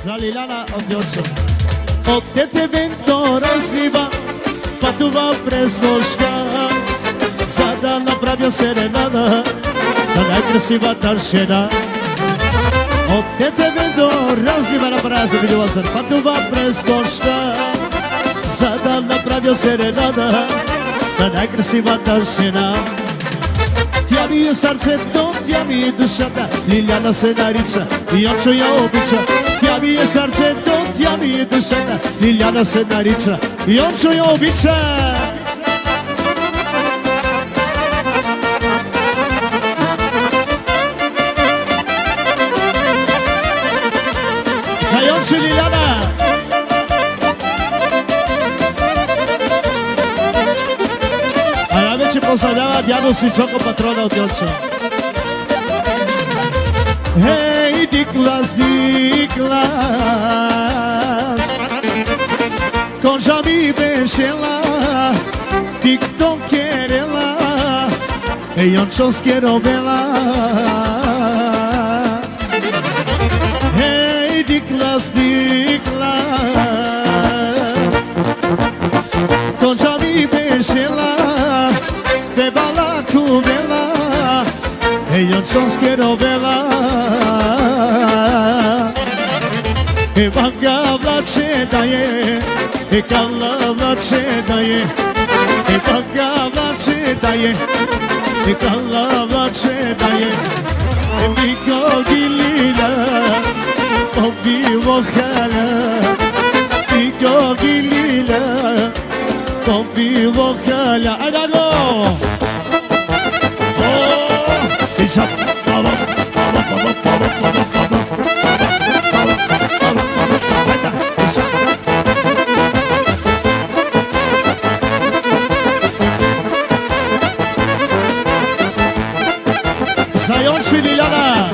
За Лиляна от Йончо. От дете венто разлива, пътува през нощта, за да направя серенада на най-красивата жена. От дете венто разлива, направя за видеозър, пътува през нощта, за да направя серенада на най-красивата жена. Тя ми е сърцето, тя ми е душата, Лиляна се нарича, Йончо я обича. Тя ми е сърцето, тя ми е душата, Лиляна се нарича, Йончо я обича. За Йончо и Лиляна. Че поздравява дядо си Чоко, патрона от Йончо. Ей, Диклас, Диклас, конжа ми бешела, тиктокерела, Йончовски робела. Ей, Диклас, Диклас, конжа ми бешела, Bebala kuvela, Yončonske rovela. Vanga vlače da je, kala vlače da je, vanga vlače da je, kala vlače da je. Niko gilila, obivo hala, niko gilila, obivo hala. Adago! За Йончо и Лиляна.